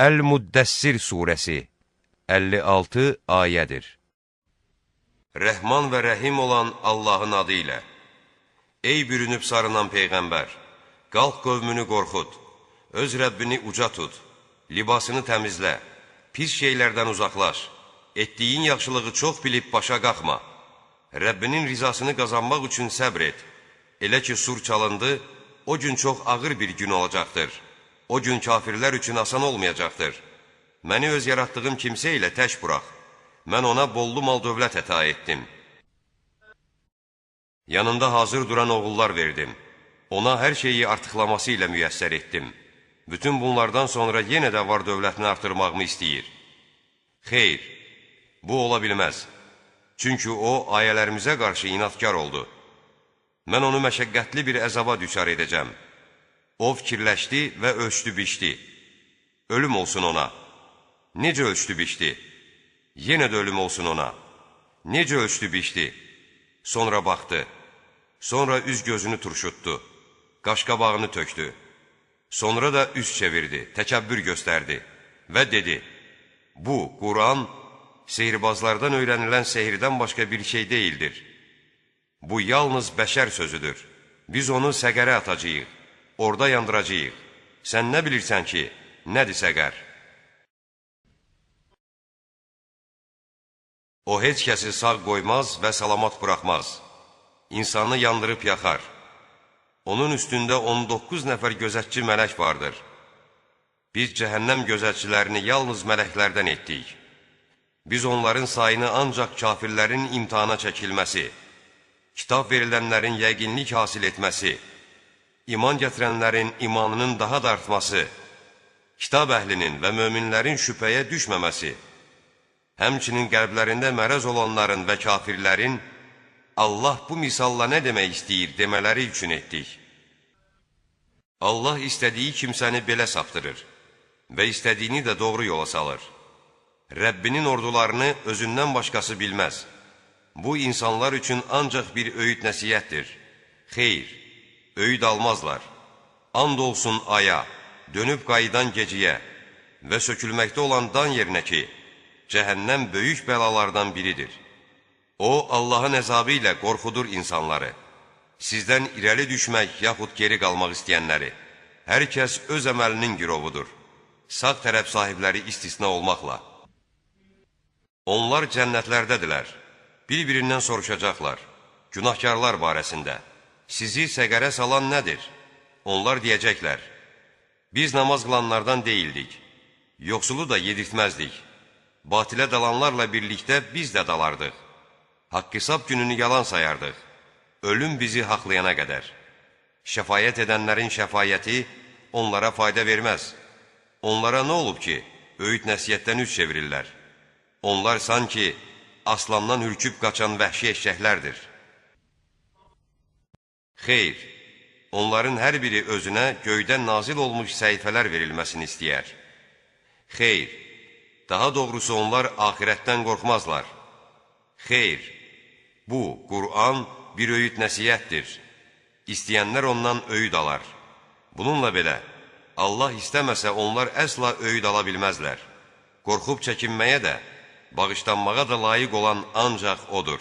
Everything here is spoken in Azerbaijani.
Əl-Müddəssir surəsi 56 ayədir. Rəhman və rəhim olan Allahın adı ilə. Ey bürünüb sarınan Peyğəmbər! Qalx qövmünü qorxud, öz Rəbbini uca tut, libasını təmizlə, pis şeylərdən uzaqlaş, etdiyin yaxşılığı çox bilib başa qalxma. Rəbbinin rizasını qazanmaq üçün səbr et. Elə ki, sur çalındı, o gün çox ağır bir gün olacaqdır. O gün kafirlər üçün asan olmayacaqdır. Məni öz yaratdığım kimsə ilə tək burax. Mən ona bollu mal dövlət əta etdim. Yanında hazır duran oğullar verdim. Ona hər şeyi artıqlaması ilə müyəssər etdim. Bütün bunlardan sonra yenə də var dövlətini artırmağımı istəyir. Xeyr, bu ola bilməz. Çünki o, ayələrimizə qarşı inatkar oldu. Mən onu məşəqqətli bir əzaba düçar edəcəm. O fikirləşdi və ölçdü biçdi. Ölüm olsun ona. Necə ölçdü biçdi? Yenə də ölüm olsun ona. Necə ölçdü biçdi? Sonra baxdı. Sonra üz gözünü turşutdu. Qaşqabağını tökdü. Sonra da üz çevirdi, təkəbbür göstərdi və dedi: Bu, Quran, sehirbazlardan öyrənilən sehirdən başqa bir şey deyildir. Bu, yalnız bəşər sözüdür. Biz onu səqərə atacağıq, orada yandıracağıq. Sən nə bilirsən ki, nədir səqər? O, heç kəsi sağ qoymaz və salamat buraxmaz. İnsanı yandırıb yaxar. Onun üstündə 19 nəfər gözətçi mələk vardır. Biz cəhənnəm gözətçilərini yalnız mələklərdən etdik. Biz onların sayını ancaq kafirlərin imtihana çəkilməsi, kitab verilənlərin yəqinlik hasil etməsi, iman gətirənlərin imanının daha da artması, kitab əhlinin və möminlərin şübhəyə düşməməsi, həmçinin qəlblərində mərəz olanların və kafirlərin Allah bu misalla nə demək istəyir demələri üçün etdik. Allah istədiyi kimsəni belə saptırır və istədiyini də doğru yola salır. Rəbbinin ordularını özündən başqası bilməz. Bu, insanlar üçün ancaq bir öyüd nəsiyyətdir. Xeyr, öyüd almazlar. And olsun aya, dönüb qayıdan geciyə və sökülməkdə olan dan yerinə ki, cəhənnəm böyük bəlalardan biridir. O, Allahın əzabı ilə qorxudur insanları. Sizdən irəli düşmək yaxud geri qalmaq istəyənləri. Hər kəs öz əməlinin girovudur. Sağ tərəf sahibləri istisna olmaqla. Onlar cənnətlərdədirlər. Bir-birindən soruşacaqlar. Günahkarlar barəsində. Sizi səqərə salan nədir? Onlar deyəcəklər: Biz namaz qılanlardan deyildik. Yoxsulu da yedirtməzdik. Batilə dalanlarla birlikdə biz də dalardıq. Haqq-hesab gününü yalan sayardıq. Ölüm bizi haqlayana qədər. Şəfayət edənlərin şəfayəti onlara fayda verməz. Onlara nə olub ki, öyüd nəsiyyətdən üz çevirirlər? Onlar sanki aslandan ürküb qaçan vəhşi eşşəklərdir. Xeyr, onların hər biri özünə göydən nazil olmuş səhifələr verilməsini istəyər. Xeyr, daha doğrusu onlar axirətdən qorxmazlar. Xeyr, bu, Quran bir öyüd nəsiyyətdir. İstəyənlər ondan öyüd alar. Bununla belə, Allah istəməsə onlar əsla öyüd ala bilməzlər. Qorxub çəkinməyə də, bağışlanmağa da layiq olan ancaq odur.